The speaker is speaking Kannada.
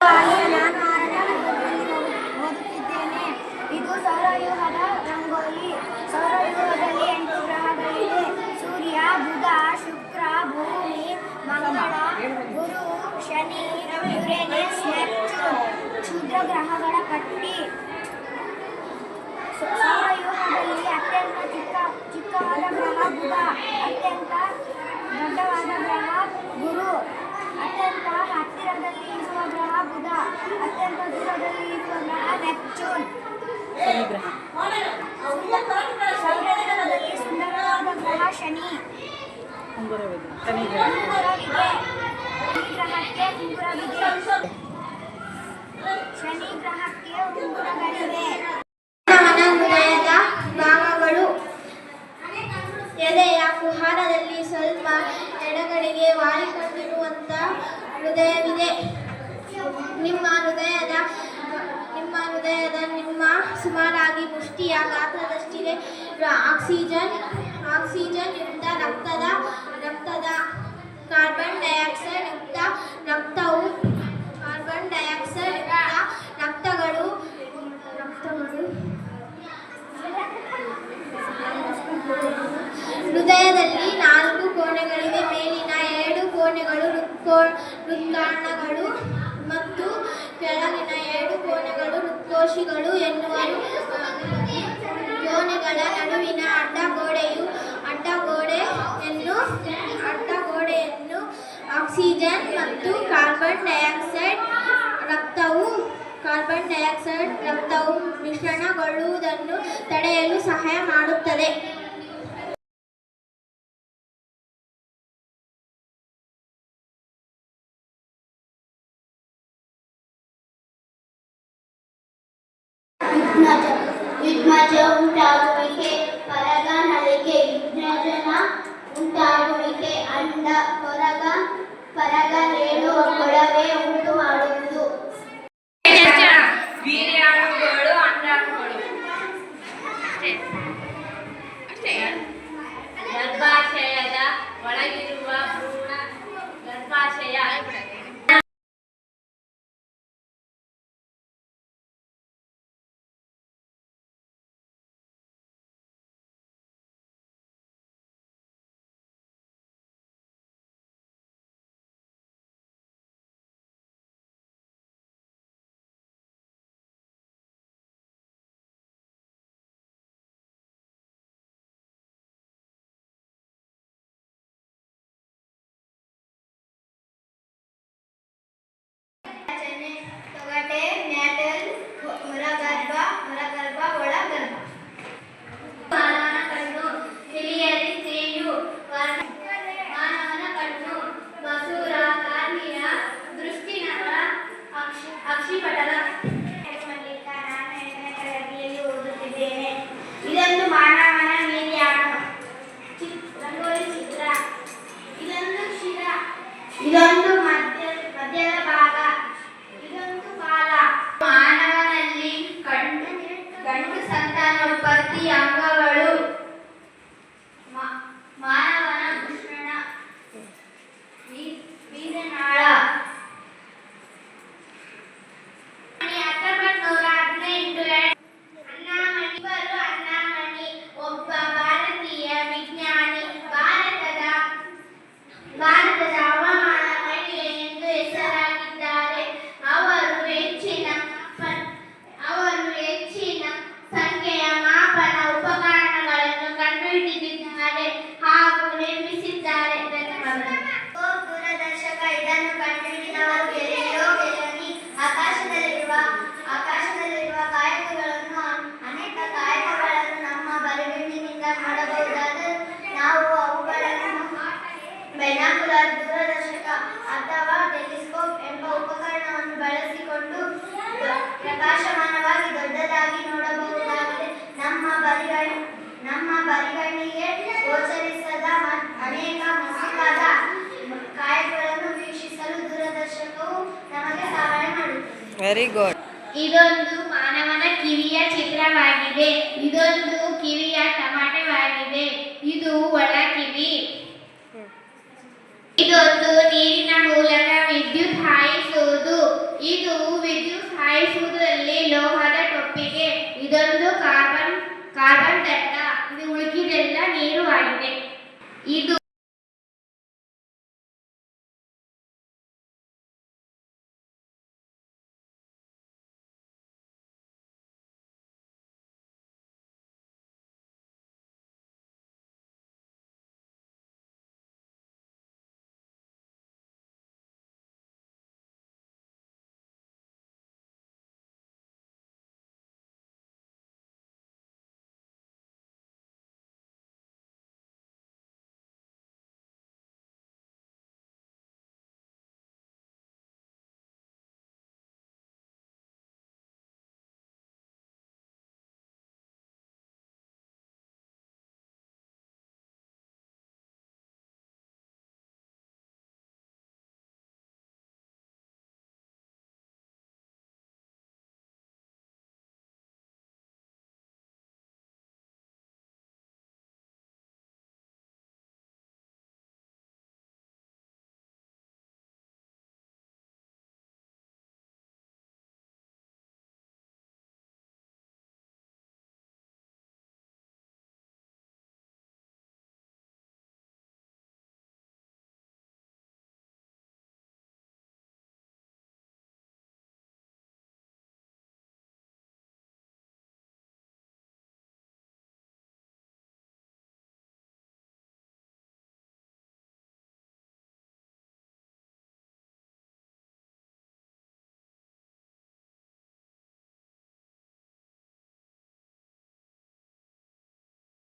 ನಾನು 6ನೇ ತರಗತಿಯಲ್ಲಿ ಓದುತ್ತಿದ್ದೇನೆ. ಇದು ಸೌರವ್ಯೂಹದ ರಂಗೋಲಿ. ಸೌರವ್ಯೂಹದಲ್ಲಿ 8 ಗ್ರಹಗಳಿವೆ. ಸೂರ್ಯ, ಬುಧ, ಶುಕ್ರ, ಭೂಮಿ, ಮಂಗಳ, ಗುರು, ಶನಿ, ಯುರೇನಸ್, ನೆಪ್ಚೂನ್. ಕ್ಷುದ್ರ ಗ್ರಹಗಳ ಪಟ್ಟಿ. ಸೌರವ್ಯೂಹದಲ್ಲಿ ಅತ್ಯಂತ ಚಿಕ್ಕವಾದ ಗ್ರಹ ಬುಧ, ಅತ್ಯಂತ ದೊಡ್ಡವಾದ ಗ್ರಹ ಗುರು, ಅತ್ಯಂತ ಹತ್ತಿರದಲ್ಲಿ ಇರುವ ಗ್ರಹ ಬುಧ, ಅತ್ಯಂತ ದೂರದಲ್ಲಿ ಇರುವ ಗ್ರಹ ನೆಪ್ಚೂನ್. ಸೌರವ್ಯೂಹದಲ್ಲಿ ಸುಂದರವಾದ ಗ್ರಹ ಶನಿ. ಉಂಗುರವಿದೆ. ಈ ಗ್ರಹಕ್ಕೆ ಉಂಗುರವಿದೆ. ಶನಿ ಗ್ರಹಕ್ಕೆ ಉಂಗುರಗಳಿವೆ. ಹೃದಯದ ಭಾಗಗಳು. ಎದೆಯ ಕುಹರದಲ್ಲಿ ಸ್ವಲ್ಪ ಎಡಗಡೆಗೆ ವಾಲಿಕೊಂಡಿರುವಂಥ ಹೃದಯವಿದೆ. ನಿಮ್ಮ ಸುಮಾರಾಗಿ ಮುಷ್ಟಿಯ ಗಾತ್ರದಷ್ಟಿದೆ. ಆಕ್ಸಿಜನ್ ಯುಕ್ತ ರಕ್ತದ ಕಾರ್ಬನ್ ಡೈಆಕ್ಸೈಡ್ ಯುಕ್ತ ರಕ್ತವು ರಕ್ತಗಳು ಹೃದಯದಲ್ಲಿ 4 ಕೋಣೆಗಳಿವೆ. ಮೇಲಿನ 2 ಕೋಣೆಗಳು ಹೃತ್ಕರ್ಣಗಳು ಮತ್ತು ಕೆಳಗಿನ 2 ಕೋಣೆಗಳು ಹೃತ್ಕೋಶಿಗಳು ಎನ್ನುವರು. ಕೋಣೆಗಳ ನಡುವಿನ ಅಡ್ಡಗೋಡೆಯನ್ನು ಆಕ್ಸಿಜನ್ ಮತ್ತು ಕಾರ್ಬನ್ ಡೈಆಕ್ಸೈಡ್ ರಕ್ತವು ಮಿಶ್ರಣಗೊಳ್ಳುವುದನ್ನು ತಡೆಯಲು ಸಹಾಯ ಮಾಡುತ್ತದೆ. ಯುಗ್ಮಜ ಉಂಟಾಗುವಿಕೆ, ಪರಗನಳಿಕೆ. ಯುಗ್ಮಜನ ಉಂಟಾಗುವಿಕೆ ಅಂಡ ಪರಗರೇಣು ಕೊಳವೆ ಉಂಟು ಮಾಡುವುದು. ವೀರ್ಯಾಣುಗಳು, ಅಂಡಾಣುಗಳು. ಗರ್ಭಾಶಯದ ಒಳಗಿರುವ ಭ್ರೂಣ ಗರ್ಭಾಶಯ. ತೊಗಟೆ, ಮ್ಯಾಟಲ್, ಹೊರಗರ್ಭ, ಒಳಗರ್ಭ. ಮಾನವನ ಕಣ್ಣು. ಹಿರಿಯರಿ ಸ್ತ್ರೀಯು. ಮಾನವನ ಕಣ್ಣು. ಮಸೂರ, ಕಾರ್ನಿಯ, ದೃಷ್ಟಿನರ, ಅಕ್ಷಿಪಟಲ. ನಾನು 8ನೇ ತರಗತಿಯಲ್ಲಿ ಓದುತ್ತಿದ್ದೇನೆ. ಇದೊಂದು ಮಾನವನ ವೀರ್ಯಾಣು. ರಂಗೋಲಿ ಚಿತ್ರ. ಇದೊಂದು ಶಿರ. ಇದೊಂದು ಮಧ್ಯದ ಭಾಗ. ಇದೊಂದು ಬಾಲ. ಮಾನವನಲ್ಲಿ ಗಂಡು ಸಂತಾನೋತ್ಪತ್ತಿ ಅಂಗಗಳು. ಮಾನವನ ವೃಷಣ, ವೀರ್ಯನಾಳ. 1918 ಅಣ್ಣಾಮಣಿ. ಒಬ್ಬ ಭಾರತೀಯ ವಿಜ್ಞಾನಿ. ಭಾರತದ ಹವಾಮಾನ ಕಣಿವೆ ಎಂದು ಹೆಸರಾಗಿದ್ದಾರೆ. ಅವರು ಹೆಚ್ಚಿನ ಸಂಖ್ಯೆಯ ಮಾಪನ ಉಪಕರಣಗಳನ್ನು ಕಂಡುಹಿಡಿದಿದ್ದಾರೆ ಹಾಗೂ ನಿರ್ಮಿಸಿದ್ದಾರೆ. ದೂರದರ್ಶಕ. ಇದನ್ನು ಕಂಡುಹಿಡಿದವರು ಗೆಲಿಲಿಯೋ ಗೆಲಿಲಿ. ಆಕಾಶದಲ್ಲಿರುವ ಅನೇಕ ಕಾಯಕಗಳನ್ನು ನಮ್ಮ ಬರಿಗಣ್ಣಿನಿಂದ ನೋಡಬಹುದಾದರೂ ನಾವು ಅವುಗಳನ್ನು ಬೈನಾಕ್ಯುಲರ್, ದೂರದರ್ಶಕ ಅಥವಾ ಟೆಲಿಸ್ಕೋಪ್ ಎಂಬ ಉಪಕರಣವನ್ನು ಬಳಸಿಕೊಂಡು ಪ್ರಕಾಶಮಾನವಾಗಿ ದೊಡ್ಡದಾಗಿ ನೋಡಬಹುದಾಗಿದೆ. ನಮ್ಮ ಬರಿಗಣ್ಣಿಗೆ ಗೋಚರಿಸದ ಅನೇಕ ಮಸುಕಾದ ಕಾಯಗಳನ್ನು ವೀಕ್ಷಿಸಲು ದೂರದರ್ಶಕವು ನಮಗೆ ಸಹಾಯ ಮಾಡುತ್ತದೆ. Very good. ಇದೊಂದು ಮಾನವನ ಕಿವಿಯ ಚಿತ್ರವಾಗಿದೆ. ಇದೊಂದು ಕಿವಿಯ ಟಮಾಟವಾಗಿದೆ. ಇದು ಒಳ ಕಿವಿ. ಇದೊಂದು ನೀರಿನ ಮೂಲಕ ವಿದ್ಯುತ್ ಹಾಯಿಸುವುದು. ಇದು ವಿದ್ಯುತ್ ಹಾಯಿಸುವುದರಲ್ಲಿ ಲೋಹದ ಟೊಪ್ಪಿಗೆ. ಇದೊಂದು ಕಾರ್ಬನ್ ದಟ್ಟ. ಇದು ಉಳಿಕಿದೆಲ್ಲ ನೀರು ಆಗಿದೆ. ಇದು